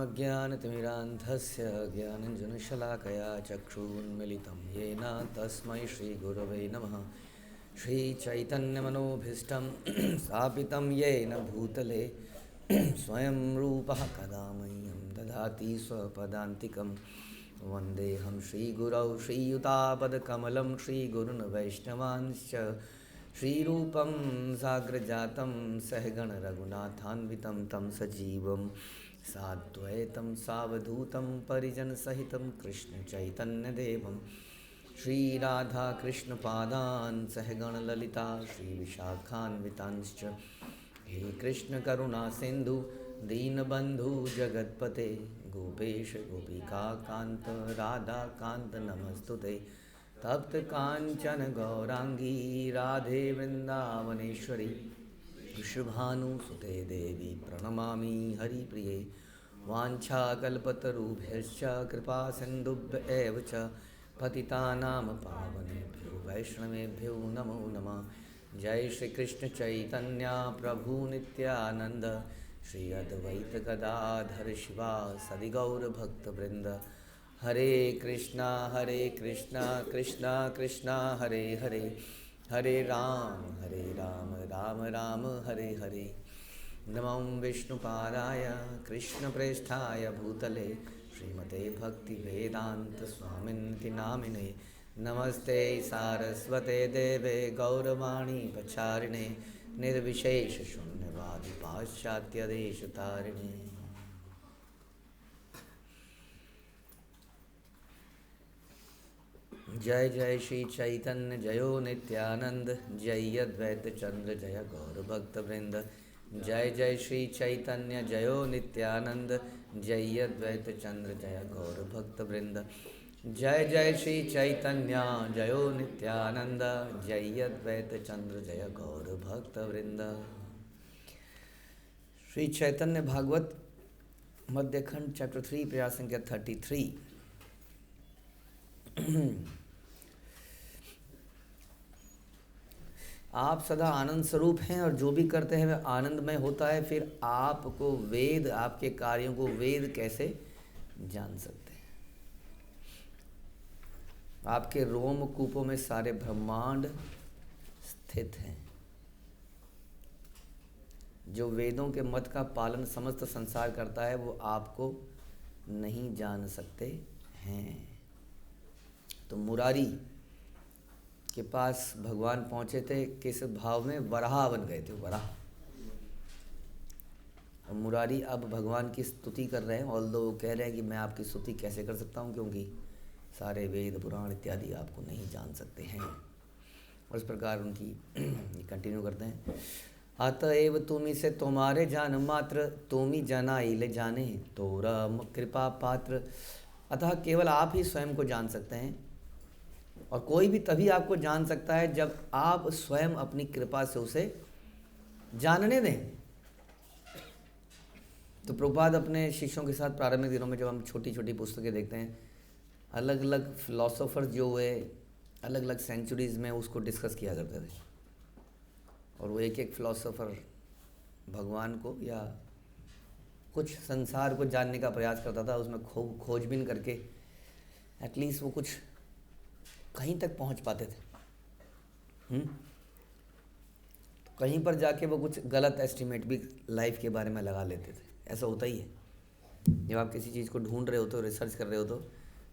ओमज्ञानतिमिरान्धस्य ज्ञानञ्जनशलाकया चक्षुन्मिलितं येन तस्मै श्रीगुरवे नमः। श्रीचैतन्यमनोभीष्टं स्थापितं येन भूतले स्वयं रूपः कदा मह्यं ददाति स्वपदान्तिकं। वन्देऽहं श्रीगुरौ श्रीयुतापदकमलं श्रीगुरुन् वैष्णवांश्च श्रीरूपं साग्रजातं सहगणरघुनाथान्वितं तं सजीवं साद्वैतं सावधूतं परिजनसहितं कृष्णचैतन्यदेवं श्रीराधाकृष्णपादान् सहगणललिता श्रीविशाखान्वितांश्च। हे कृष्णकरुणासिन्धु दीनबन्धु जगत्पते गोपेश गोपिकान्त राधाकान्त नमस्तुते। तप्त कांचन गौरांगी राधे वृंदावनेश्वरी वृषभानुसुते देवी प्रणमामि हरिप्रिये। वाञ्छाकल्पतरुभ्यश्च कृपा सिन्धुभ्य एव च पतितानां पावनेभ्यो वैष्णवेभ्यो नमो नमः। जय श्री कृष्ण चैतन्य प्रभु नित्यानंद श्री अद्वैत गदाधर शिवासादि गौर भक्तवृंद। हरे कृष्णा कृष्णा कृष्णा हरे हरे, हरे राम राम राम हरे हरे। नमो विष्णुपादाय कृष्णप्रेष्ठाय भूतले श्रीमते भक्तिवेदांत स्वामिनिति नामिने। नमस्ते सारस्वते देवे गौरवाणी प्रचारिणे निर्विशेष शून्यवादी पाश्चात्यदेशतारिणे। जय जय श्री चैतन्य जयो नित्यानंद जय अद्वैत चंद्र जय गौर भक्तवृंद। जय जय श्री चैतन्य जयो नित्यानंद जय अद्वैत चंद्र जय गौर भक्तवृंद। जय जय श्री चैतन्य जयो नित्यानंद जय अद्वैत चंद्र जय गौर भक्तवृंद। श्री चैतन्य भागवत मध्यखंड चैप्टर 3 प्रयास संख्या 33। आप सदा आनंद स्वरूप हैं और जो भी करते हैं वह आनंदमय होता है। फिर आपको वेद, आपके कार्यों को वेद कैसे जान सकते हैं? आपके रोमकूपों में सारे ब्रह्मांड स्थित हैं। जो वेदों के मत का पालन समस्त संसार करता है वो आपको नहीं जान सकते हैं। तो मुरारी के पास भगवान पहुंचे थे किस भाव में? वराह बन गए थे, वराह। और मुरारी अब भगवान की स्तुति कर रहे हैं। ऑल्दो वो कह रहे हैं कि मैं आपकी स्तुति कैसे कर सकता हूँ, क्योंकि सारे वेद पुराण इत्यादि आपको नहीं जान सकते हैं। और इस प्रकार उनकी कंटिन्यू करते हैं। अतएव तुमी से तुम्हारे जान मात्र तुमी जनाई ले जाने तोरा कृपा पात्र। अतः केवल आप ही स्वयं को जान सकते हैं और कोई भी तभी आपको जान सकता है जब आप स्वयं अपनी कृपा से उसे जानने दें। तो प्रभुपाद अपने शिष्यों के साथ प्रारंभिक दिनों में जब हम छोटी छोटी पुस्तकें देखते हैं, अलग अलग फिलोसोफर्स जो हुए अलग अलग सेंचुरीज़ में उसको डिस्कस किया करते थे। और वो एक एक फिलोसोफर भगवान को या कुछ संसार को जानने का प्रयास करता था। उसमें खोजबीन करके एटलीस्ट वो कुछ कहीं तक पहुंच पाते थे। तो कहीं पर जाके वो कुछ गलत एस्टिमेट भी लाइफ के बारे में लगा लेते थे। ऐसा होता ही है जब आप किसी चीज़ को ढूंढ रहे होते हो, रिसर्च कर रहे हो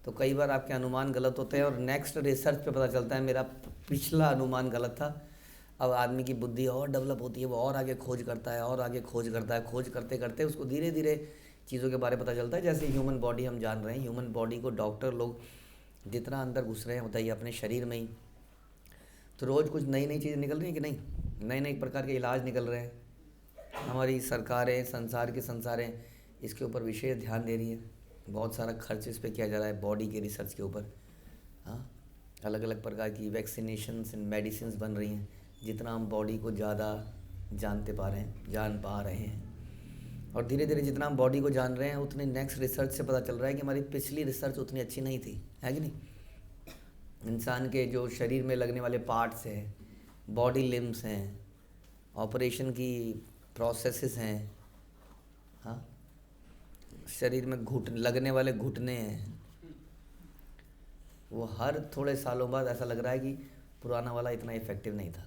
तो कई बार आपके अनुमान गलत होते हैं और नेक्स्ट रिसर्च पे पता चलता है मेरा पिछला अनुमान गलत था। अब आदमी की बुद्धि और डेवलप होती है, वो और आगे खोज करता है और आगे खोज करता है। खोज करते करते उसको धीरे धीरे चीज़ों के बारे में पता चलता है। जैसे ह्यूमन बॉडी हम जान रहे हैं, ह्यूमन बॉडी को डॉक्टर लोग जितना अंदर घुस रहे हैं बताइए अपने शरीर में ही, तो रोज़ कुछ नई नई चीज़ें निकल रही हैं कि नहीं? नए नए प्रकार के इलाज निकल रहे हैं। हमारी सरकारें, संसार की संसारें इसके ऊपर विशेष ध्यान दे रही हैं। बहुत सारा खर्च इस पर किया जा रहा है बॉडी के रिसर्च के ऊपर। हाँ, अलग अलग प्रकार की वैक्सीनेशंस एंड मेडिसिन बन रही हैं। जितना हम बॉडी को ज़्यादा जान पा रहे हैं और धीरे धीरे जितना हम बॉडी को जान रहे हैं उतने नेक्स्ट रिसर्च से पता चल रहा है कि हमारी पिछली रिसर्च उतनी अच्छी नहीं थी, है कि नहीं? इंसान के जो शरीर में लगने वाले पार्ट्स हैं, बॉडी लिम्स हैं, ऑपरेशन की प्रोसेसेस हैं, हाँ, शरीर में घुट लगने वाले घुटने हैं, वो हर थोड़े सालों बाद ऐसा लग रहा है कि पुराना वाला इतना इफ़ेक्टिव नहीं था,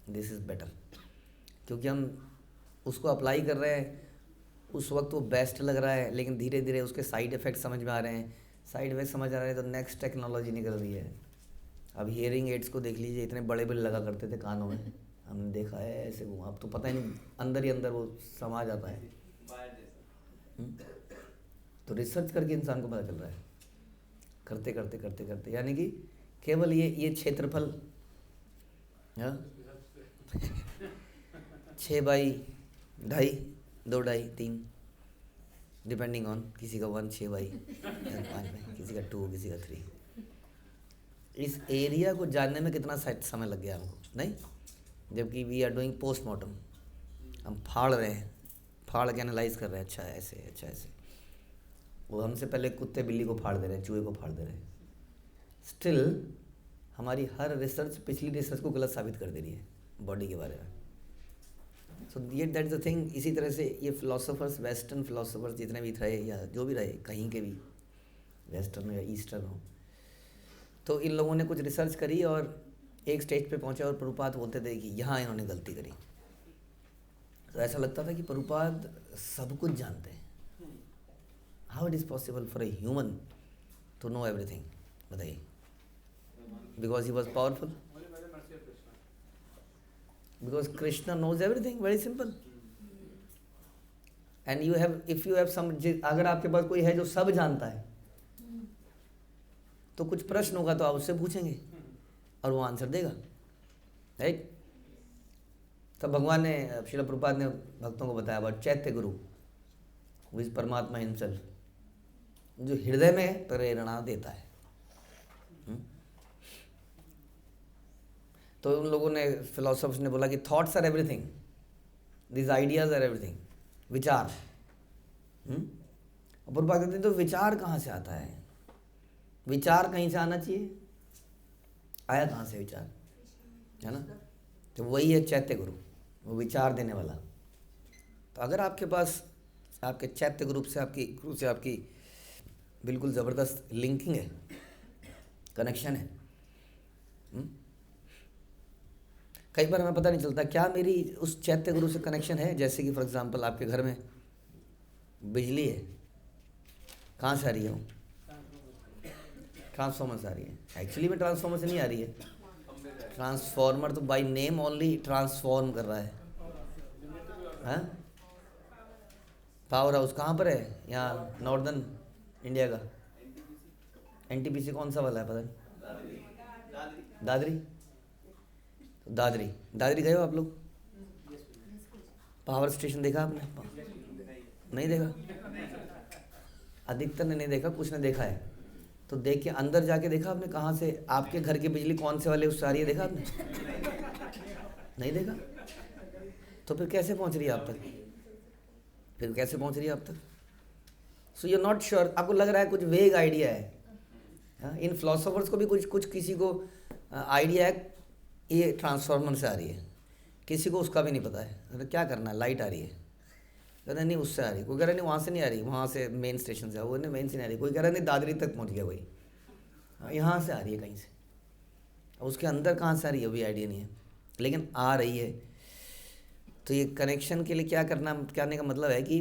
दिस इज़ बेटर। क्योंकि हम उसको अप्लाई कर रहे हैं, उस वक्त वो बेस्ट लग रहा है, लेकिन धीरे धीरे उसके साइड इफ़ेक्ट समझ में आ रहे हैं। साइड इफ़ेक्ट समझ आ रहे हैं तो नेक्स्ट टेक्नोलॉजी निकल रही है। अब हियरिंग एड्स को देख लीजिए, इतने बड़े बड़े लगा करते थे कानों में, हमने देखा है ऐसे वो, अब तो पता ही नहीं, अंदर ही अंदर वो समा जाता है। तो रिसर्च करके इंसान को पता चल रहा है, करते करते करते करते, यानी कि केवल ये क्षेत्रफल 6x2.5, 2.5, 3, डिपेंडिंग ऑन, किसी का 1 6x5 में, किसी का 2, किसी का 3। इस एरिया को जानने में कितना समय लग गया हमको, नहीं? जबकि वी आर डूइंग पोस्टमार्टम, हम फाड़ रहे हैं, फाड़ के एनालाइज कर रहे हैं, अच्छा ऐसे, अच्छा ऐसे। वो हमसे पहले कुत्ते बिल्ली को फाड़ दे रहे हैं, चूहे को फाड़ दे रहे हैं। स्टिल हमारी हर रिसर्च पिछली रिसर्च को गलत साबित कर दे रही है बॉडी के बारे में। सो ये दैट इज़ द थिंग। इसी तरह से ये फिलोसोफर्स, वेस्टर्न फिलोसोफर्स जितने भी रहे या जो भी रहे, कहीं के भी, वेस्टर्न या ईस्टर्न हो, तो इन लोगों ने कुछ रिसर्च करी और एक स्टेज पे पहुंचे और प्रभुपाद बोलते थे कि यहाँ इन्होंने गलती करी। तो ऐसा लगता था कि प्रभुपाद सब कुछ जानते हैं। How it is possible for a human to know everything? बताइए। Because he was powerful, because Krishna knows everything, very simple. And you have, if you have some, अगर आपके पास कोई है जो सब जानता है, तो कुछ प्रश्न होगा तो आप उससे पूछेंगे और वो आंसर देगा, राइट? तब भगवान ने, श्रील प्रभुपाद ने भक्तों को बताया अबाउट चैत्य गुरु, वो इस परमात्मा हिमसेल्फ, जो हृदय में प्रेरणा देता है। तो उन लोगों ने, फिलोसफर्स ने बोला कि thoughts are everything, this ideas are everything, विचार। और प्रभुपाद कहते हैं तो विचार कहाँ से आता है? विचार कहीं से आना चाहिए, आया कहाँ से विचार, है ना? तो वही है चैत्य गुरु, वो विचार देने वाला। तो अगर आपके पास आपके चैत्य ग्रुप से, आपकी गुरु से आपकी बिल्कुल ज़बरदस्त लिंकिंग है, कनेक्शन है, कई बार हमें पता नहीं चलता क्या मेरी उस चैत्य गुरु से कनेक्शन है। जैसे कि फॉर एग्जांपल आपके घर में बिजली है, कहाँ से आ रही है? वो ट्रांसफार्मर से आ रही है। एक्चुअली में ट्रांसफार्मर से नहीं आ रही है, ट्रांसफार्मर तो बाय नेम ओनली ट्रांसफॉर्म कर रहा है। हाँ, पावर हाउस कहाँ पर है? यहाँ नॉर्दर्न इंडिया का एनटीपीसी कौन सा वाला है पता नहीं? दादरी। तो दादरी गए हो आप लोग? पावर स्टेशन देखा आपने? नहीं देखा? अधिकतर ने नहीं देखा, कुछ ने देखा है। तो देख के अंदर जाके देखा आपने कहाँ से आपके घर की बिजली कौन से वाले उससे आ रही है? देखा आपने? नहीं देखा? तो फिर कैसे पहुँच रही है आप तक? फिर कैसे पहुँच रही है आप तक? सो यू नॉट श्योर, आपको लग रहा है कुछ वेग आइडिया है। इन फिलोसोफर्स को भी कुछ किसी को आइडिया है ये ट्रांसफार्मर से आ रही है, किसी को उसका भी नहीं पता है। तो क्या करना है? लाइट आ रही है, कहते नहीं उससे आ रही, कोई कह रहा नहीं वहाँ से नहीं आ रही, वहाँ से मेन स्टेशन से, वो नहीं मेन से नहीं आ रही, कोई कह रहा नहीं दादरी तक पहुँच गया वही, यहाँ से आ रही है कहीं से। अब उसके अंदर कहाँ से आ रही है वो भी आइडिया नहीं है, लेकिन आ रही है। तो ये कनेक्शन के लिए क्या करने का मतलब है कि,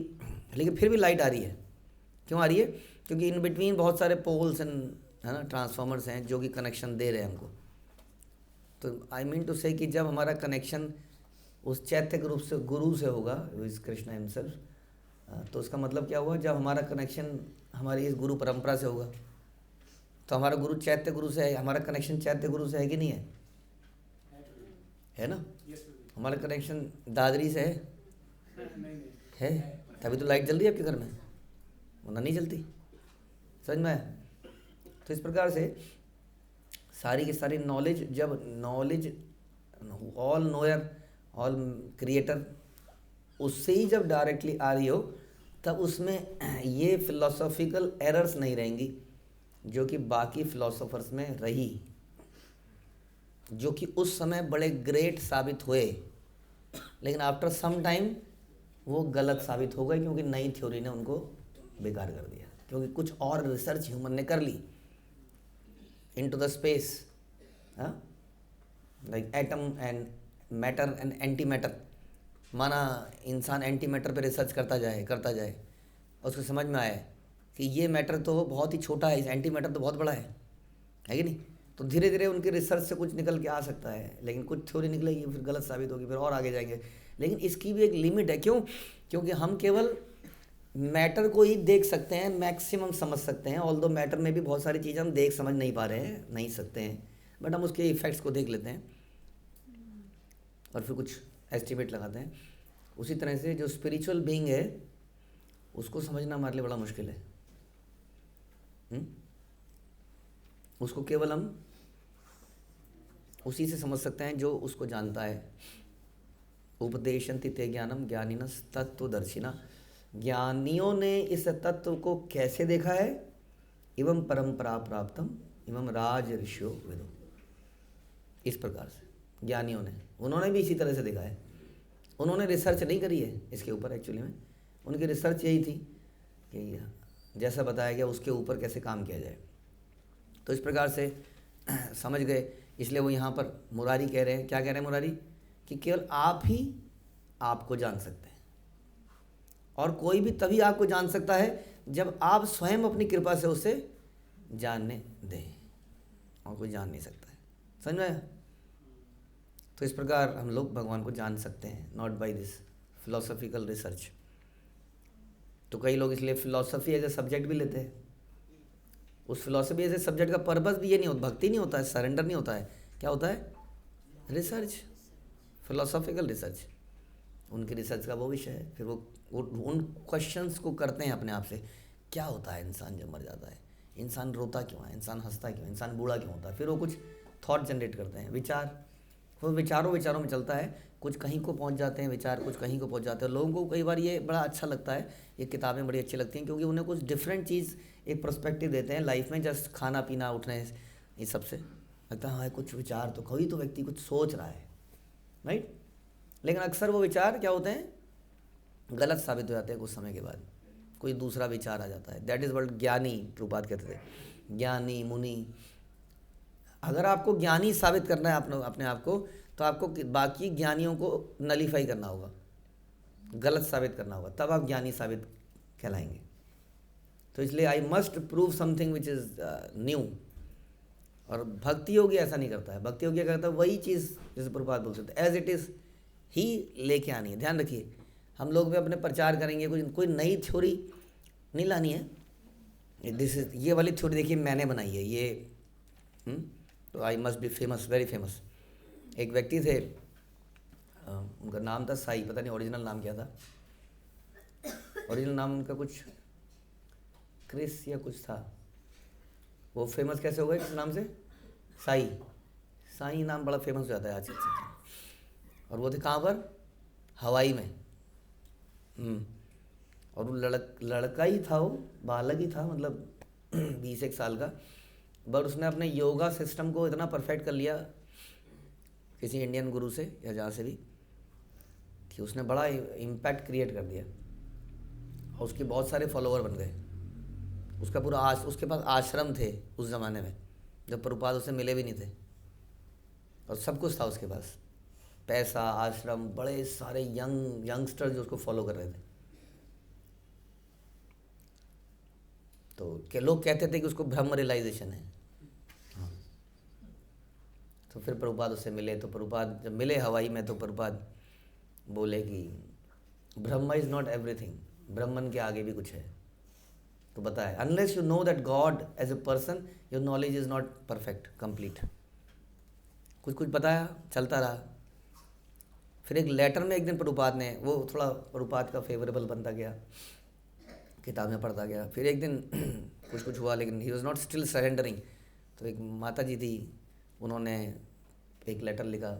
लेकिन फिर भी लाइट आ रही है। क्यों आ रही है? क्योंकि इन बिटवीन बहुत सारे पोल्स एंड, है ना, ट्रांसफार्मर्स हैं जो कि कनेक्शन दे रहे हैं हमको। तो आई मीन टू से कि जब हमारा कनेक्शन उस चैत्य ग्रुप से, गुरु से होगा, इस कृष्णा हिमसेल्फ, तो उसका मतलब क्या हुआ? जब हमारा कनेक्शन हमारी इस गुरु परंपरा से होगा, तो हमारा गुरु चैत्य गुरु से है, हमारा कनेक्शन चैत्य गुरु से है कि नहीं है? है ना? हमारा कनेक्शन दादरी से है, तभी तो लाइट जल रही है आपके घर में, वरना नहीं जलती। समझ में आया? तो इस प्रकार से सारी की सारी नॉलेज, जब knowledge all Noire, all creator, उससे ही जब डायरेक्टली आ रही हो, तब उसमें ये फिलोसॉफिकल एरर्स नहीं रहेंगी जो कि बाकी फिलोसोफर्स में रही, जो कि उस समय बड़े ग्रेट साबित हुए, लेकिन आफ्टर सम टाइम वो गलत साबित हो गए, क्योंकि नई थ्योरी ने उनको बेकार कर दिया, क्योंकि कुछ और रिसर्च ह्यूमन ने कर ली into the space, like atom and matter and anti matter. माना इंसान एंटी मैटर पे रिसर्च करता जाए और उसको समझ में आया कि ये मैटर तो बहुत ही छोटा है, इस एंटी मैटर तो बहुत बड़ा है कि नहीं। तो धीरे धीरे उनकी रिसर्च से कुछ निकल के आ सकता है, लेकिन कुछ थ्योरी निकलेगी फिर गलत साबित होगी, फिर और आगे जाएंगे। लेकिन इसकी भी एक लिमिट है। क्यों? क्योंकि हम केवल मैटर को ही देख सकते हैं, मैक्सिमम समझ सकते हैं। ऑल्दो मैटर में भी बहुत सारी चीज़ें हम देख समझ नहीं पा रहे हैं, नहीं सकते हैं, बट हम उसके इफ़ेक्ट्स को देख लेते हैं और फिर कुछ एस्टिमेट लगाते हैं। उसी तरह से जो स्पिरिचुअल बीइंग है उसको समझना हमारे लिए बड़ा मुश्किल है। उसको केवल हम उसी से समझ सकते हैं जो उसको जानता है। उपदेशन्ति ते ज्ञानम ज्ञानिनस् तत्त्वदर्शिना। ज्ञानियों ने इस तत्व को कैसे देखा है? एवं परंपरा प्राप्तम एवं राज ऋषियो विदु। इस प्रकार से ज्ञानियों ने, उन्होंने भी इसी तरह से देखा है। उन्होंने रिसर्च नहीं करी है इसके ऊपर, एक्चुअली में उनकी रिसर्च यही थी कि जैसा बताया गया उसके ऊपर कैसे काम किया जाए। तो इस प्रकार से समझ गए। इसलिए वो यहाँ पर मुरारी कह रहे हैं, क्या कह रहे हैं मुरारी? कि केवल आप ही आपको जान सकते हैं, और कोई भी तभी आपको जान सकता है जब आप स्वयं अपनी कृपा से उसे जानने दें, और कोई जान नहीं सकता है। समझ में आया? तो इस प्रकार हम लोग भगवान को जान सकते हैं, not by this philosophical research. तो कई लोग इसलिए फिलोसफी एज ए सब्जेक्ट भी लेते हैं। उस फिलोसफी एज ए सब्जेक्ट का पर्पस भी ये नहीं होता, भक्ति नहीं होता है, सरेंडर नहीं होता है। क्या होता है? Research, philosophical research. उनकी रिसर्च का वो विषय है। फिर वो उन क्वेश्चंस को करते हैं अपने आप से, क्या होता है इंसान जब मर जाता है, इंसान रोता क्यों है, इंसान हंसता क्यों, इंसान बूढ़ा क्यों होता है। फिर वो कुछ थॉट जनरेट करते हैं, विचार। वो विचारों में चलता है, कुछ कहीं को पहुंच जाते हैं विचार, कुछ कहीं को पहुंच जाते हैं। लोगों को कई बार ये बड़ा अच्छा लगता है, ये किताबें बड़ी अच्छी लगती हैं, क्योंकि उन्हें कुछ डिफरेंट चीज़, एक पर्सपेक्टिव देते हैं लाइफ में। जस्ट खाना पीना उठने इस सब से लगता है हाँ कुछ विचार तो, कोई तो व्यक्ति कुछ सोच रहा है, राइट। लेकिन अक्सर वो विचार क्या होते हैं? गलत साबित हो जाते हैं कुछ समय के बाद। कोई दूसरा विचार आ जाता है। दैट इज़ वर्ड ज्ञानी, प्रभुपाद कहते थे, ज्ञानी मुनि। अगर आपको ज्ञानी साबित करना है अपने आप को, तो आपको बाकी ज्ञानियों को नलीफाई करना होगा, गलत साबित करना होगा, तब आप ज्ञानी साबित कहलाएंगे। तो इसलिए I must prove something which is new. और भक्ति योगी ऐसा नहीं करता है। भक्ति योगी क्या करता है? वही चीज़ जैसे प्रभुपाद बोलते थे, एज इट इज़ ही लेके आनी है। ध्यान रखिए, हम लोग भी अपने प्रचार करेंगे, कोई नई थ्योरी नहीं लानी है। दिस इज, ये वाली थ्योरी देखिए मैंने बनाई है ये, तो I must be famous, very famous. एक व्यक्ति थे, उनका नाम था साई, पता नहीं ओरिजिनल नाम क्या था। ओरिजिनल नाम उनका कुछ क्रिस या कुछ था। वो फेमस कैसे हो गए किस नाम से? साई। साई नाम बड़ा फेमस हो जाता है आज के। और वो थे कहाँ पर? हवाई में। और वो लड़का ही था, वो बालक ही था, मतलब 21 साल का। बट उसने अपने योगा सिस्टम को इतना परफेक्ट कर लिया किसी इंडियन गुरु से या जहाँ से भी, कि उसने बड़ा इम्पैक्ट क्रिएट कर दिया और उसके बहुत सारे फॉलोअर बन गए। उसका पूरा उसके पास आश्रम थे उस ज़माने में, जब प्रभुपाद उससे मिले भी नहीं थे, और सब कुछ था उसके पास, पैसा, आश्रम, बड़े सारे यंगस्टर जो उसको फॉलो कर रहे थे। तो लोग कहते थे कि उसको ब्रह्म रियलाइजेशन है। हाँ। तो फिर प्रभुपाद उससे मिले, तो प्रभुपाद जब मिले हवाई में, तो प्रभुपाद बोले कि ब्रह्म इज़ नॉट एवरीथिंग, ब्रह्मन के आगे भी कुछ है। तो बताए, unless you know that God as a person, your knowledge is not perfect, complete. कुछ बताया, चलता रहा। फिर एक लेटर में एक दिन प्रभुपाद ने, वो थोड़ा प्रभुपाद का फेवरेबल बनता गया, किताबें पढ़ता गया। फिर एक दिन कुछ हुआ, लेकिन he was not still surrendering. तो एक माता जी थी, उन्होंने एक लेटर लिखा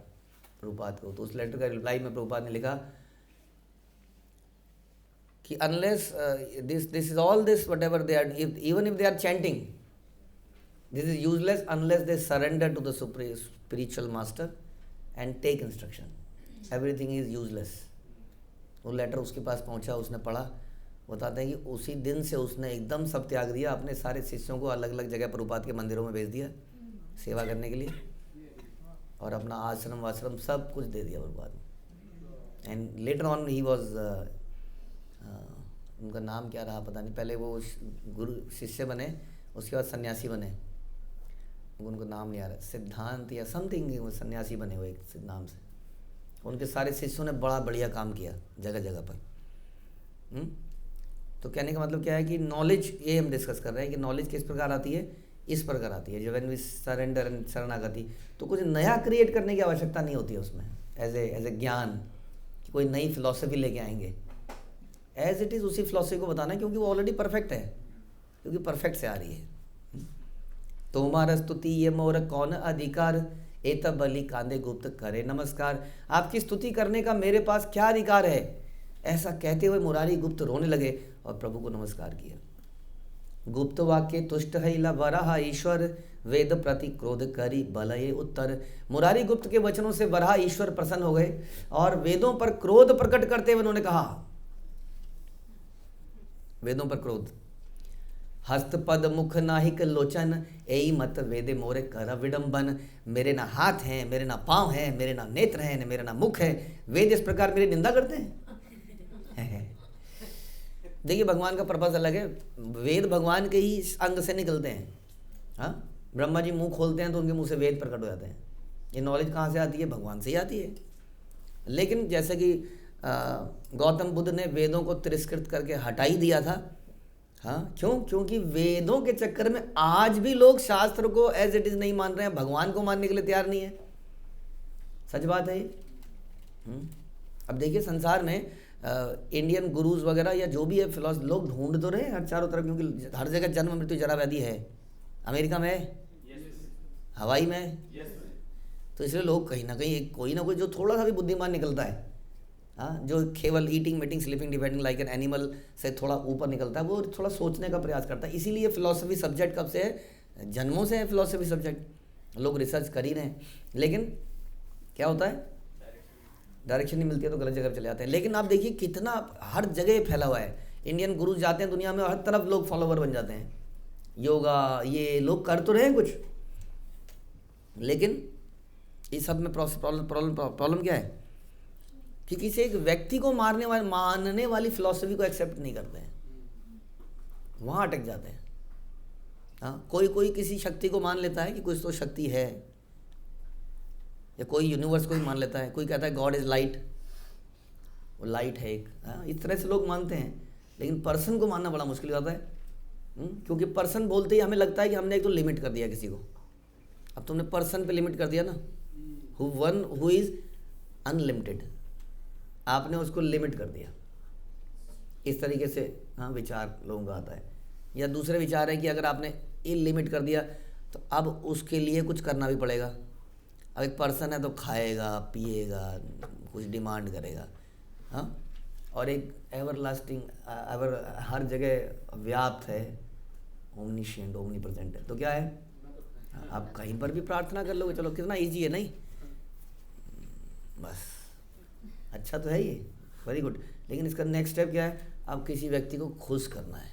प्रभुपाद को। तो उस लेटर का रिप्लाई में प्रभुपाद ने लिखा कि unless this is all this whatever they are, even if they are chanting, this is useless unless they surrender to the spiritual master and take instruction. Everything is useless. वो letter उसके पास पहुंचा, उसने पढ़ा, बताते हैं कि उसी दिन से उसने एकदम सब त्याग दिया, अपने सारे शिष्यों को अलग अलग जगह प्रभुपाद के मंदिरों में भेज दिया सेवा करने के लिए, और अपना आश्रम वाश्रम सब कुछ दे दिया प्रभुपाद ने। And later on he was, उनका नाम क्या रहा पता नहीं, पहले वो गुरु शिष्य बने, उसके बाद सन्यासी बने, उनको नाम नहीं आ रहा, सिद्धांत या समथिंग, वो सन्यासी बने हुए एक नाम से। उनके सारे शिष्यों ने बड़ा बढ़िया काम किया जगह जगह पर। तो कहने का मतलब क्या है कि नॉलेज, ये हम डिस्कस कर रहे हैं कि नॉलेज किस प्रकार आती है, इस प्रकार आती है, जो व्हेन वी सरेंडर एंड शरणागति, तो कुछ नया क्रिएट करने की आवश्यकता नहीं होती है उसमें, एज ए ज्ञान कि कोई नई फिलॉसफी लेके आएंगे, एज इट इज़ उसी फिलॉसफी को बताना है, क्योंकि वो ऑलरेडी परफेक्ट है, क्योंकि परफेक्ट से आ रही है। तुम्हारा स्तुति ये मोर कौन अधिकार, ए तब बलि कांदे गुप्त करे नमस्कार। आपकी स्तुति करने का मेरे पास क्या अधिकार है, ऐसा कहते हुए मुरारी गुप्त रोने लगे और प्रभु को नमस्कार किया। गुप्त वाक्य तुष्ट है वराह ईश्वर, वेद प्रति क्रोध करी बलये उत्तर। मुरारी गुप्त के वचनों से वराह ईश्वर प्रसन्न हो गए और वेदों पर क्रोध प्रकट करते हुए उन्होंने कहा, वेदों पर क्रोध, हस्त पद मुख नाहिक लोचन, एई मत वेदे मोरे कर विडंबन। मेरे ना हाथ हैं, मेरे ना पांव हैं, मेरे ना नेत्र हैं, मेरे ना मुख है, वेद इस प्रकार मेरी निंदा करते हैं। देखिए भगवान का पर्पस अलग है, वेद भगवान के ही अंग से निकलते हैं। हाँ, ब्रह्मा जी मुंह खोलते हैं तो उनके मुंह से वेद प्रकट हो जाते हैं। ये नॉलेज कहाँ से आती है, भगवान से ही आती है। लेकिन जैसे कि गौतम बुद्ध ने वेदों को तिरस्कृत करके हटा ही दिया था। हाँ, क्यों? क्योंकि वेदों के चक्कर में आज भी लोग शास्त्र को एज इट इज नहीं मान रहे हैं, भगवान को मानने के लिए तैयार नहीं है। सच बात है ये। अब देखिए संसार में इंडियन गुरुज वगैरह या जो भी है फिलॉसफी, लोग ढूंढ तो रहे हैं हर चारों तरफ, क्योंकि हर जगह जन्म मृत्यु जरा व्याधि है। अमेरिका में है, हवाई में है, तो इसलिए लोग कहीं ना कहीं कोई ना कोई जो थोड़ा सा भी बुद्धिमान निकलता है, हाँ, जो केवल eating meeting sleeping depending like an animal से थोड़ा ऊपर निकलता है, वो थोड़ा सोचने का प्रयास करता है। इसीलिए फिलॉसफी सब्जेक्ट कब से है, जन्मों से है फिलॉसफी सब्जेक्ट, लोग रिसर्च कर ही रहे हैं। लेकिन क्या होता है, डायरेक्शन नहीं मिलती है तो गलत जगह पर चले जाते हैं। लेकिन आप देखिए कितना हर जगह फैला हुआ है, इंडियन गुरुज जाते हैं दुनिया में, हर तरफ लोग फॉलोवर बन जाते हैं। योगा ये लोग कर तो रहे हैं कुछ, लेकिन इस सब में प्रॉब्लम क्या है कि किसी एक व्यक्ति को मानने वाली फिलॉसफी को एक्सेप्ट नहीं करते हैं, वहाँ अटक जाते हैं। हाँ, कोई किसी शक्ति को मान लेता है कि कुछ तो शक्ति है, या कोई यूनिवर्स को ही मान लेता है, कोई कहता है गॉड इज लाइट, वो लाइट है एक। हाँ, इस तरह से लोग मानते हैं, लेकिन पर्सन को मानना बड़ा मुश्किल होता है। क्योंकि पर्सन बोलते ही हमें लगता है कि हमने एक तो लिमिट कर दिया किसी को। अब तुमने पर्सन पे लिमिट कर दिया ना, हु इज अनलिमिटेड, आपने उसको लिमिट कर दिया। इस तरीके से हाँ विचार लोगों का आता है। या दूसरे विचार है कि अगर आपने ये लिमिट कर दिया तो अब उसके लिए कुछ करना भी पड़ेगा। अब एक पर्सन है तो खाएगा पिएगा, कुछ डिमांड करेगा। हाँ, और एक एवरलास्टिंग हर जगह व्याप्त है, ओमनिशिएंट ओमनीप्रेजेंट है, तो क्या है, आप कहीं पर भी प्रार्थना कर लोगे, चलो कितना इजी है नहीं, बस अच्छा तो है ये, वेरी गुड। लेकिन इसका नेक्स्ट स्टेप क्या है, अब किसी व्यक्ति को खुश करना है।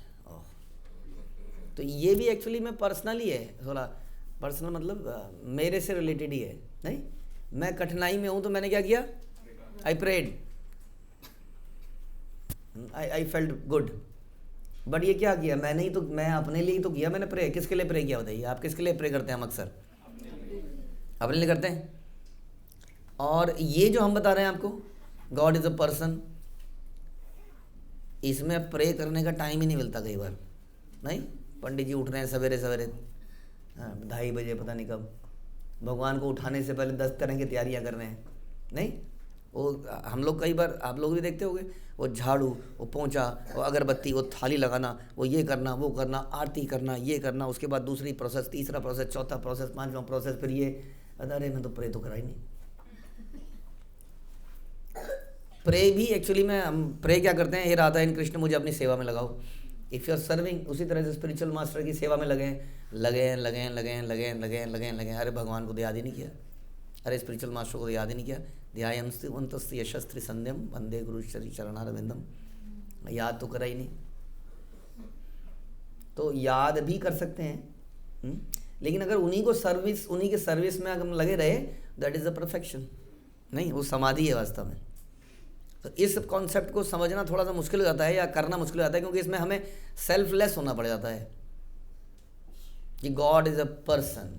तो ये भी एक्चुअली में पर्सनली है, थोड़ा पर्सनल मतलब मेरे से रिलेटेड ही है। नहीं, मैं कठिनाई में हूँ तो मैंने क्या किया, I prayed, I felt good, but ये क्या किया मैंने ही तो, मैं अपने लिए ही तो किया मैंने प्रे। किसके लिए प्रे किया बताइए, आप किसके लिए प्रे करते हैं? हम अक्सर अपने लिए करते हैं। और ये जो हम बता रहे हैं आपको, गॉड इज अ पर्सन, इसमें प्रे करने का टाइम ही नहीं मिलता कई बार। नहीं, पंडित जी उठ रहे हैं सवेरे सवेरे 2:30 बजे, पता नहीं कब, भगवान को उठाने से पहले 10 तरह की तैयारियां कर रहे हैं। नहीं, वो हम लोग कई बार, आप लोग भी देखते होंगे, वो झाड़ू, वो पोंछा, वो अगरबत्ती, वो थाली लगाना, वो ये करना, वो करना, आरती करना, ये करना, उसके बाद दूसरी प्रोसेस, तीसरा प्रोसेस, चौथा प्रोसेस, पांचवा प्रोसेस, फिर ये। अरे मैं तो प्रे तो करा ही नहीं। प्रे भी एक्चुअली में हम प्रे क्या करते हैं, हे राधा इन कृष्ण मुझे अपनी सेवा में लगाओ। इफ़ यू आर सर्विंग, उसी तरह से स्पिरिचुअल मास्टर की सेवा में लगे। अरे भगवान को तो याद ही नहीं किया, अरे स्पिरिचुअल मास्टर को तो याद ही नहीं किया। ध्यायंस्ति यशस्त्री संध्यम वंदे गुरु श्री चरणारविंदम। याद तो करा ही नहीं। तो याद भी कर सकते हैं, लेकिन अगर उन्हीं के सर्विस में अगर हम लगे रहे, दैट इज़ द परफेक्शन। नहीं, वो समाधि है वास्तव में। तो इस कॉन्सेप्ट को समझना थोड़ा सा मुश्किल हो जाता है या करना मुश्किल हो जाता है, क्योंकि इसमें हमें सेल्फलेस होना पड़ जाता है कि God is a person,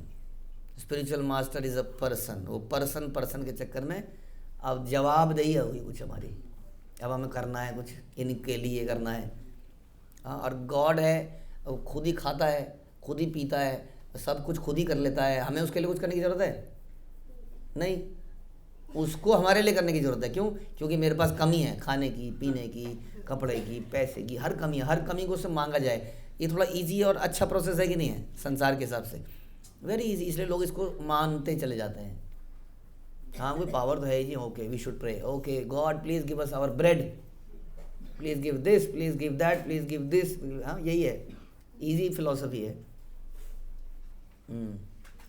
spiritual master is a person. वो पर्सन के चक्कर में अब जवाबदेही होगी कुछ हमारी, अब हमें करना है कुछ, इनके लिए करना है। हाँ, और गॉड है, वो खुद ही खाता है, खुद ही पीता है, सब कुछ खुद ही कर लेता है, हमें उसके लिए कुछ करने की ज़रूरत है नहीं। उसको हमारे लिए करने की ज़रूरत है। क्यों? क्योंकि मेरे पास कमी है, खाने की, पीने की, कपड़े की, पैसे की, हर कमी है। हर कमी को उससे मांगा जाए, ये थोड़ा इजी और अच्छा प्रोसेस है कि नहीं है संसार के हिसाब से? Very easy. इसलिए लोग इसको मानते चले जाते हैं। हाँ, कोई पावर तो है ही। Okay, we should pray, okay God please give us our bread, please give this, please give that, please give this. हाँ, यही है, इजी फिलॉसफी है।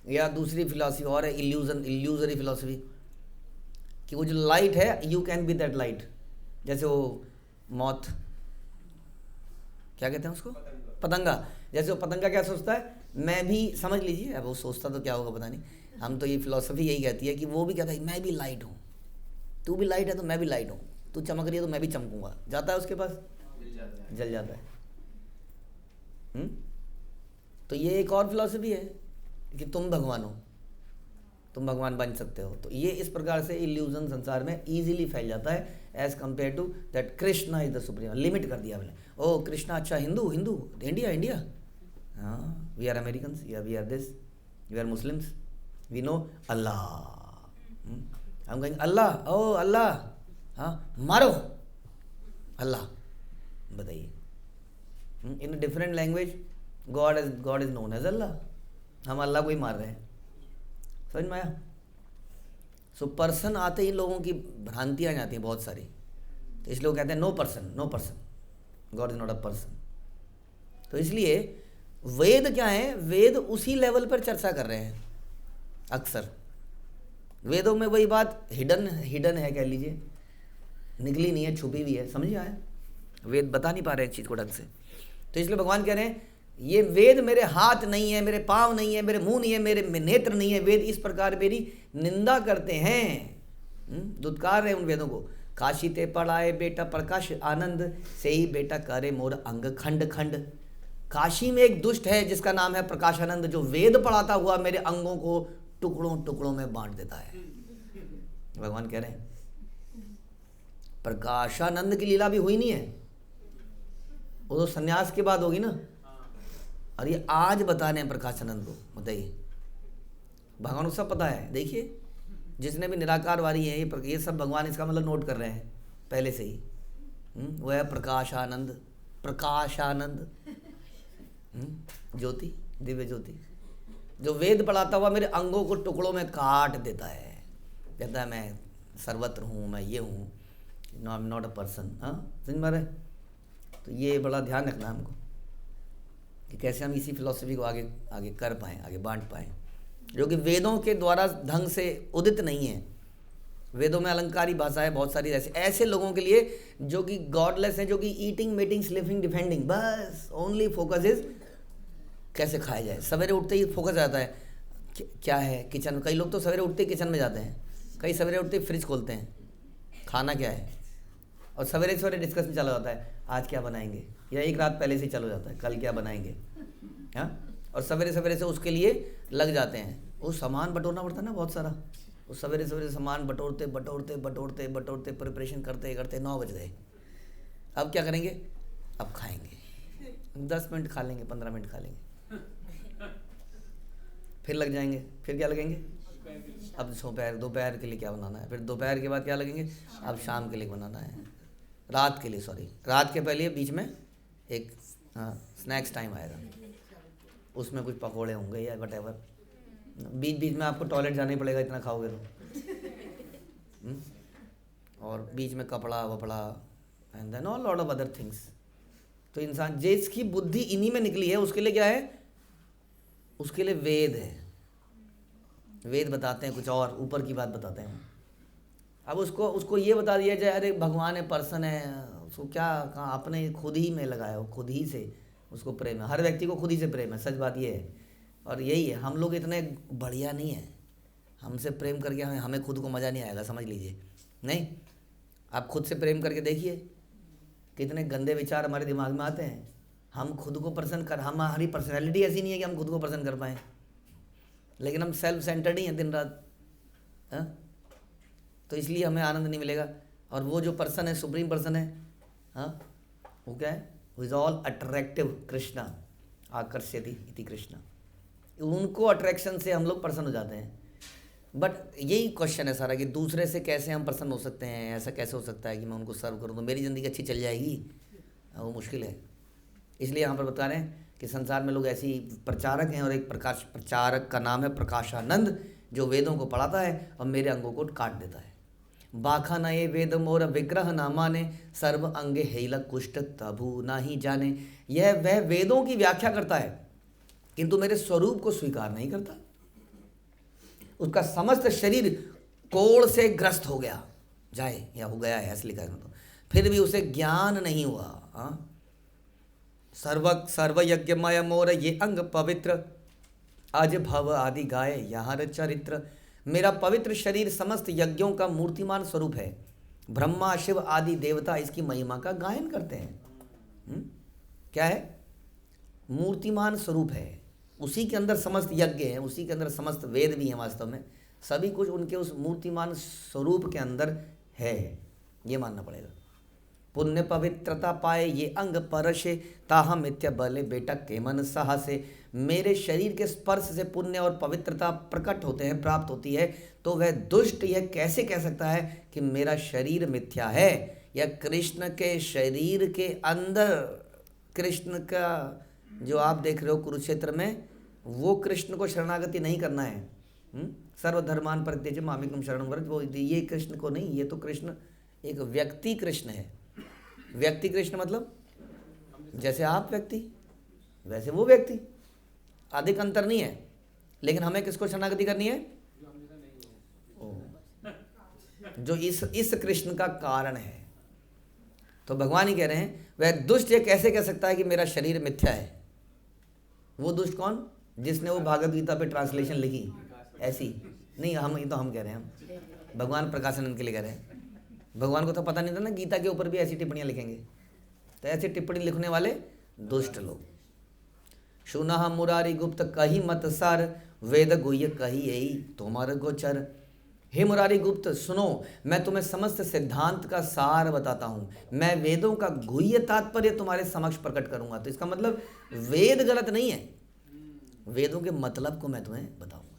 या दूसरी फिलॉसफी और है, इल्यूजरी फिलॉसफी, कि वो जो लाइट है, you can be that light. जैसे वो मौत, क्या कहते हैं उसको, पतंगा। जैसे वो पतंगा क्या सोचता है, मैं भी, समझ लीजिए, अब वो सोचता तो क्या होगा पता नहीं, हम तो ये फिलॉसफी यही कहती है कि वो भी कहता है मैं भी लाइट हूँ, तू भी लाइट है तो मैं भी लाइट हूँ, तू चमक रही है तो मैं भी चमकूंगा। जाता है उसके पास, जल जाता है। तो ये एक और फिलॉसफी है कि तुम भगवान हो, तुम भगवान बन सकते हो। तो ये इस प्रकार से इल्यूजन संसार में इजीली फैल जाता है, as compare to that Krishna is the supreme. Limit कर दिया हमने, ओ कृष्णा अच्छा हिंदू, इंडिया, हाँ वी आर अमेरिकन्स, या we are this, we are Muslims, we know Allah. हम कहेंगे अल्लाह, ओ अल्लाह, हाँ मारो अल्लाह, बताइए। In different language God is known as Allah, हम अल्लाह को ही मार रहे हैं। समझ में आया? सो पर्सन आते ही लोगों की भ्रांतियाँ जाती हैं बहुत सारी, तो इसलिए वो कहते हैं no person, God is not a person. तो इसलिए वेद क्या है, वेद उसी लेवल पर चर्चा कर रहे हैं। अक्सर वेदों में वही बात हिडन है, कह लीजिए, निकली नहीं है, छुपी हुई है। समझिए आया? वेद बता नहीं पा रहे एक चीज़ को ढंग से। तो इसलिए भगवान कह रहे हैं ये वेद मेरे हाथ नहीं है, मेरे पाँव नहीं है, मेरे मुंह नहीं है, मेरे नेत्र नहीं है। वेद इस प्रकार मेरी निंदा करते हैं, दुत्कार रहे उन वेदों को। काशी ते पढ़ाए बेटा प्रकाश आनंद, से ही बेटा करे मोर अंग खंड खंड। काशी में एक दुष्ट है जिसका नाम है प्रकाशानंद, जो वेद पढ़ाता हुआ मेरे अंगों को टुकड़ों टुकड़ों में बांट देता है। भगवान कह रहे हैं प्रकाशानंद की लीला भी हुई नहीं है, वो तो सन्यास के बाद होगी ना। और ये आज बता रहे हैं प्रकाशानंद को, बताइए। भगवान को सब पता है। देखिए जिसने भी निराकारवादी है, ये सब भगवान इसका मतलब नोट कर रहे हैं पहले से ही। वो है प्रकाशानंद, ज्योति, दिव्य ज्योति, जो वेद पढ़ाता हुआ मेरे अंगों को टुकड़ों में काट देता है। कहता है मैं सर्वत्र हूँ, मैं ये हूँ, I am not a person. हाँ, समझ में आ रहा है? तो ये बड़ा ध्यान रखना है हमको कि कैसे हम इसी फिलॉसफी को आगे कर पाएँ, आगे बांट पाएँ, जो कि वेदों के द्वारा ढंग से उदित नहीं है। वेदों में अलंकारी भाषा है बहुत सारी, ऐसे लोगों के लिए जो कि गॉडलेस हैं, जो कि ईटिंग मीटिंग स्लीपिंग डिफेंडिंग, बस ओनली फोकस इज कैसे खाया जाए। सवेरे उठते ही फोकस आता है क्या है किचन में। कई लोग तो सवेरे उठते ही किचन में जाते हैं, कई सवेरे उठते ही फ्रिज खोलते हैं, खाना क्या है, और सवेरे सवेरे डिस्कशन चला जाता है आज क्या बनाएंगे, या एक रात पहले से चला जाता है कल क्या बनाएंगे। हाँ, और सवेरे सवेरे से उसके लिए लग जाते हैं। वो सामान बटोरना पड़ता है ना बहुत सारा, वो सवेरे सवेरे सामान बटोरते प्रिपरेशन करते 9 बज गए। अब क्या करेंगे, अब खाएंगे, 10 मिनट खा लेंगे, 15 मिनट खा लेंगे, फिर लग जाएंगे। फिर क्या लगेंगे, अब दोपहर के लिए क्या बनाना है, फिर दोपहर के बाद क्या लगेंगे, अब शाम के लिए बनाना है, रात के लिए, रात के पहले बीच में एक स्नैक्स टाइम आएगा, उसमें कुछ पकोड़े होंगे या वटेवर। बीच बीच में आपको टॉयलेट जाना ही पड़ेगा इतना खाओगे तो। और बीच में कपड़ा वपड़ा and then all lot of other things. तो इंसान जिसकी बुद्धि इन्हीं में निकली है, उसके लिए क्या है, उसके लिए वेद है। वेद बताते हैं कुछ और ऊपर की बात बताते हैं। अब उसको ये बता दिया जाए अरे भगवान है, पर्सन है, उसको क्या कहाँ अपने खुद ही में लगाया हो, खुद ही से उसको प्रेम है। हर व्यक्ति को खुद ही से प्रेम है, सच बात ये है। और यही है, हम लोग इतने बढ़िया नहीं है, हमसे प्रेम करके हमें खुद को मज़ा नहीं आएगा, समझ लीजिए। नहीं, आप खुद से प्रेम करके देखिए कितने गंदे विचार हमारे दिमाग में आते हैं। हम खुद को प्रसन्न कर, हमारी पर्सनैलिटी ऐसी नहीं है कि हम खुद को प्रसन्न कर पाएँ, लेकिन हम सेल्फ सेंटर्ड ही हैं दिन रात। हाँ, तो इसलिए हमें आनंद नहीं मिलेगा। और वो जो पर्सन है, सुप्रीम पर्सन है, हाँ, वो क्या है? वो इज़ ऑल अट्रैक्टिव कृष्णा आकर्षयति इति कृष्णा। उनको अट्रैक्शन से हम लोग प्रसन्न हो जाते हैं। बट यही क्वेश्चन है सारा कि दूसरे से कैसे हम प्रसन्न हो सकते हैं। ऐसा कैसे हो सकता है कि मैं उनको सर्व करूँ तो मेरी ज़िंदगी अच्छी चल जाएगी? वो मुश्किल है। इसलिए यहाँ पर बता रहे हैं कि संसार में लोग ऐसे ही प्रचारक हैं, और एक प्रचारक का नाम है प्रकाशानंद, जो वेदों को पढ़ाता है और मेरे अंगों को काट देता है। बाखा नए वेद मोर विग्रह ना माने, सर्व अंगे हेलक कुष्ठ तभु ना ही जाने। यह वह वेदों की व्याख्या करता है किंतु मेरे स्वरूप को स्वीकार नहीं करता। उसका समस्त शरीर कोढ़ से ग्रस्त हो गया जाए, या हो गया है ऐसे लिखा है, तो फिर भी उसे ज्ञान नहीं हुआ। हाँ, सर्व यज्ञमय मोर ये अंग पवित्र, आज भव आदि गाय यहाँ चरित्र। मेरा पवित्र शरीर समस्त यज्ञों का मूर्तिमान स्वरूप है। ब्रह्मा शिव आदि देवता इसकी महिमा का गायन करते हैं। क्या है? मूर्तिमान स्वरूप है, उसी के अंदर समस्त यज्ञ हैं, उसी के अंदर समस्त वेद भी हैं। वास्तव में सभी कुछ उनके उस मूर्तिमान स्वरूप के अंदर है, ये मानना पड़ेगा। पुण्य पवित्रता पाए ये अंग परशे, ताहा मिथ्या बले बेटा के मन साहसे। मेरे शरीर के स्पर्श से पुण्य और पवित्रता प्रकट होते हैं, प्राप्त होती है, तो वह दुष्ट यह कैसे कह सकता है कि मेरा शरीर मिथ्या है? या कृष्ण के शरीर के अंदर, कृष्ण का जो आप देख रहे हो कुरुक्षेत्र में, वो कृष्ण को शरणागति नहीं करना है। सर्वधर्मान परित्यज्य मामेकं शरणं व्रज, वो ये कृष्ण को नहीं, ये तो कृष्ण एक व्यक्ति कृष्ण है। व्यक्ति कृष्ण मतलब जैसे आप व्यक्ति वैसे वो व्यक्ति, अधिक अंतर नहीं है। लेकिन हमें किसको शरणागति करनी है? जो इस कृष्ण का कारण है। तो भगवान ही कह रहे हैं वह दुष्ट ये कैसे कह सकता है कि मेरा शरीर मिथ्या है? वो दुष्ट कौन? जिसने वो भागवत गीता पे ट्रांसलेशन लिखी ऐसी नहीं, हम ये तो हम कह रहे हैं, हम भगवान प्रकाशानंद के लिए कह रहे हैं। भगवान को तो पता नहीं था ना गीता के ऊपर भी ऐसी टिप्पणियाँ लिखेंगे। तो ऐसी टिप्पणी लिखने वाले दुष्ट लोग। सुना मुरारी गुप्त कही मत सार, वेद गुह्य कही यही तुम्हार गोचर। हे मुरारी गुप्त सुनो, मैं तुम्हें समस्त सिद्धांत का सार बताता हूँ। मैं वेदों का गुह्य तात्पर्य तुम्हारे समक्ष प्रकट करूँगा। तो इसका मतलब वेद गलत नहीं है, वेदों के मतलब को मैं तुम्हें बताऊँगा।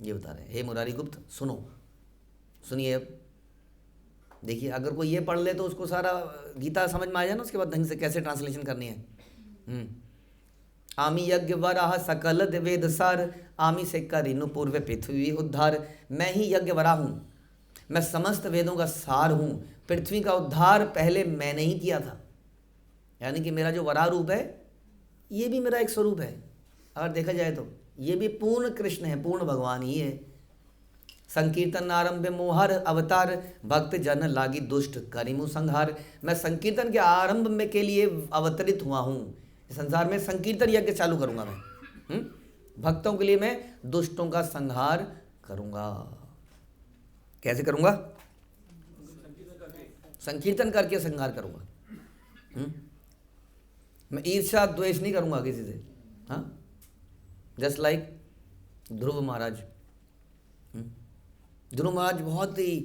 ये बता रहे हैं। हे मुरारी गुप्त सुनो, सुनिए। अब देखिए, अगर कोई ये पढ़ ले तो उसको सारा गीता समझ में आ जाए ना, उसके बाद ढंग से कैसे ट्रांसलेशन करनी है। आमी यज्ञ वराह सकल वेद सार, आमी से करिनु पूर्व पृथ्वी उद्धार। मैं ही यज्ञ वरा हूँ, मैं समस्त वेदों का सार हूँ। पृथ्वी का उद्धार पहले मैंने ही किया था। यानी कि मेरा जो वरा रूप है ये भी मेरा एक स्वरूप है। अगर देखा जाए तो ये भी पूर्ण कृष्ण है, पूर्ण भगवान ही है। संकीर्तन आरंभ मोहर अवतार, भक्त जन लागी दुष्ट करिमु संहार। मैं संकीर्तन के आरंभ में के लिए अवतरित हुआ हूँ। संसार में संकीर्तन यज्ञ चालू करूँगा मैं। भक्तों के लिए मैं दुष्टों का संहार करूँगा। कैसे करूँगा? संकीर्तन करके संहार करूँगा। मैं ईर्ष्या द्वेष नहीं करूँगा किसी से। हाँ, जस्ट लाइक ध्रुव महाराज। ध्रुव महाराज बहुत ही,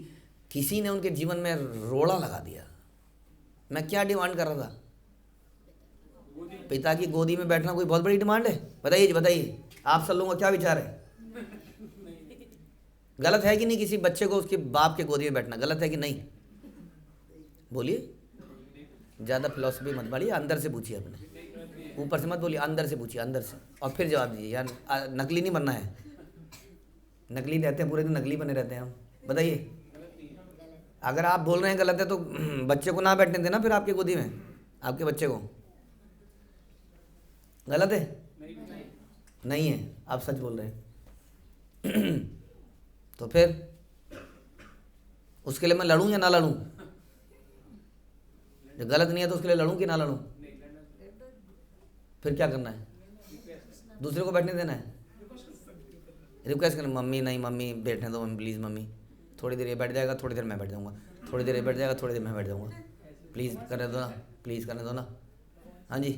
किसी ने उनके जीवन में रोड़ा लगा दिया। मैं क्या डिमांड कर रहा था? पिता की गोदी में बैठना कोई बहुत बड़ी डिमांड है? बताइए जी, बताइए आप सब लोगों का क्या विचार है? गलत है कि नहीं? किसी बच्चे को उसके बाप के गोदी में बैठना गलत है कि नहीं? बोलिए। ज़्यादा फिलॉसफी मत बढ़िए, अंदर से पूछिए अपने, ऊपर से मत बोलिए, अंदर से पूछिए, अंदर से, और फिर जवाब दीजिए। यार नकली नहीं बनना है। नकली रहते हैं पूरे दिन, नकली बने रहते हैं हम। बताइए, अगर आप बोल रहे हैं गलत है तो बच्चे को ना बैठने देना फिर आपके गोदी में, आपके बच्चे को। गलत है? नहीं है, आप सच बोल रहे हैं। तो फिर उसके लिए मैं लड़ूं या ना लड़ूं? जो गलत नहीं है तो उसके लिए लड़ूं कि ना लड़ूं? फिर क्या करना है? दूसरे को बैठने देना है? रिक्वेस्ट करना, मम्मी नहीं मम्मी बैठने दो मम्मी, प्लीज़ मम्मी, थोड़ी देर ये बैठ जाएगा, थोड़ी देर मैं बैठ जाऊँगा, थोड़ी देर ये बैठ जाएगा, थोड़ी देर मैं बैठ जाऊँगा, प्लीज़ करने दो ना, प्लीज़ करने दो ना। हाँ जी,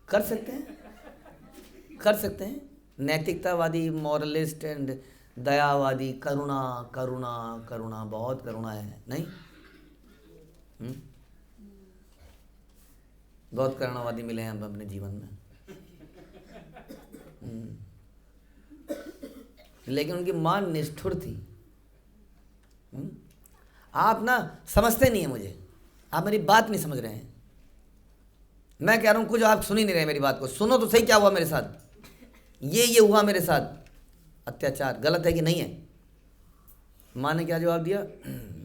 कर सकते हैं, कर सकते हैं। नैतिकतावादी, मॉरलिस्ट एंड दयावादी, करुणा करुणा करुणा, बहुत करुणा है, नहीं? बहुत करुणावादी मिले हैं हम अपने जीवन में। लेकिन उनकी मां निष्ठुर थी। आप ना समझते नहीं है मुझे, आप मेरी बात नहीं समझ रहे हैं। मैं कह रहा हूं कुछ आप सुन ही नहीं रहे मेरी बात को। सुनो तो सही, क्या हुआ मेरे साथ, ये हुआ मेरे साथ, अत्याचार गलत है कि नहीं है? माँ ने क्या जवाब दिया?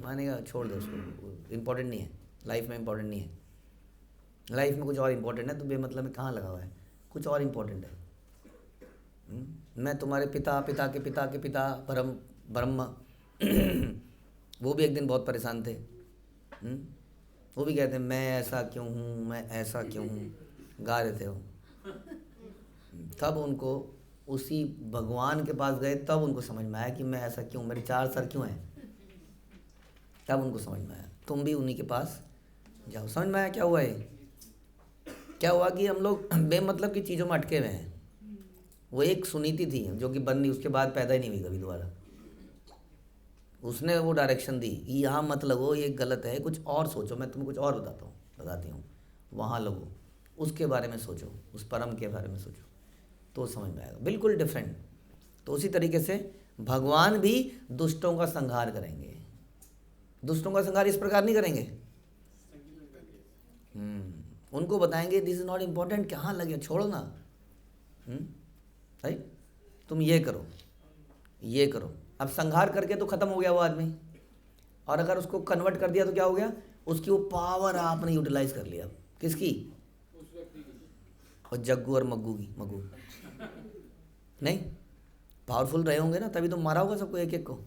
माँ ने कहा छोड़ दो उसको, इम्पोर्टेंट नहीं है, लाइफ में इम्पोर्टेंट नहीं है, लाइफ में कुछ और इम्पोर्टेंट है, तो बेमतलब में कहाँ लगा हुआ है, कुछ और इम्पोर्टेंट है। मैं तुम्हारे पिता पिता के पिता के पिता ब्रह्म वो भी एक दिन बहुत परेशान थे। वो भी कहते हैं मैं ऐसा क्यों हूँ, मैं ऐसा क्यों हूँ, गा रहे थे वो। तब उनको उसी भगवान के पास गए, तब उनको समझ में आया कि मैं ऐसा क्यों, मेरे 4 सर क्यों हैं। तब उनको समझ में आया। तुम भी उन्हीं के पास जाओ। समझ में आया क्या हुआ है? क्या हुआ कि हम लोग बेमतलब की चीज़ों में अटके हुए हैं। वो एक सुनीति थी जो कि बंदी उसके बाद पैदा ही नहीं हुई कभी दोबारा। उसने वो डायरेक्शन दी कि यहाँ मत लगो, ये गलत है, कुछ और सोचो, मैं तुम्हें कुछ और बताती हूँ, वहाँ लगो, उसके बारे में सोचो, उस परम के बारे में सोचो, तो समझ में आएगा, बिल्कुल डिफरेंट। तो उसी तरीके से भगवान भी दुष्टों का संहार करेंगे। दुष्टों का संहार इस प्रकार नहीं करेंगे, उनको बताएंगे दिस इज नॉट इम्पोर्टेंट, कहाँ लगे, छोड़ो ना, राइट, तुम ये करो, ये करो। अब संहार करके तो खत्म हो गया वो आदमी, और अगर उसको कन्वर्ट कर दिया तो क्या हो गया? उसकी वो पावर आपने यूटिलाइज कर लिया। किसकी? और जग्गू और मग्गू की। मग्गू नहीं, पावरफुल रहे होंगे ना, तभी तो मारा होगा सबको एक एक को।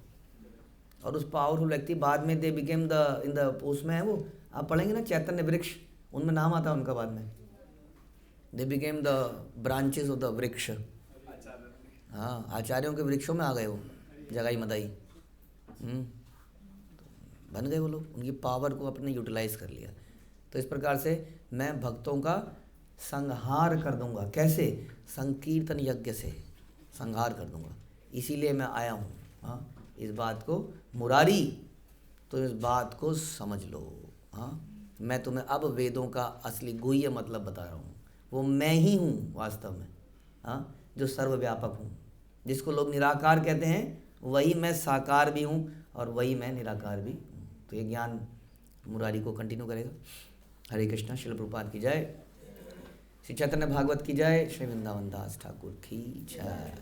और उस पावरफुल व्यक्ति बाद में they became the in the उसमें है वो, आप पढ़ेंगे ना चैतन्य वृक्ष, उनमें नाम आता है उनका बाद में, they became the branches of the वृक्ष। हाँ, आचार्यों के वृक्षों में आ गए वो, जगाई मदाई, बन गए वो लोग, उनकी पावर को अपने यूटिलाइज कर लिया। तो इस प्रकार से मैं भक्तों का संहार कर दूंगा। कैसे? संकीर्तन यज्ञ से संहार कर दूंगा, इसीलिए मैं आया हूँ। हाँ, इस बात को मुरारी, तो इस बात को समझ लो। हाँ, मैं तुम्हें अब वेदों का असली गुह्य मतलब बता रहा हूँ। वो मैं ही हूँ वास्तव में, हाँ, जो सर्वव्यापक हूँ, जिसको लोग निराकार कहते हैं, वही मैं साकार भी हूँ और वही मैं निराकार भी हूँ। तो ये ज्ञान मुरारी को कंटिन्यू करेगा। हरे कृष्णा। श्रील प्रभुपाद की जय, श्री चैतन्य भागवत की जय, श्री वृंदावन दास ठाकुर की जय।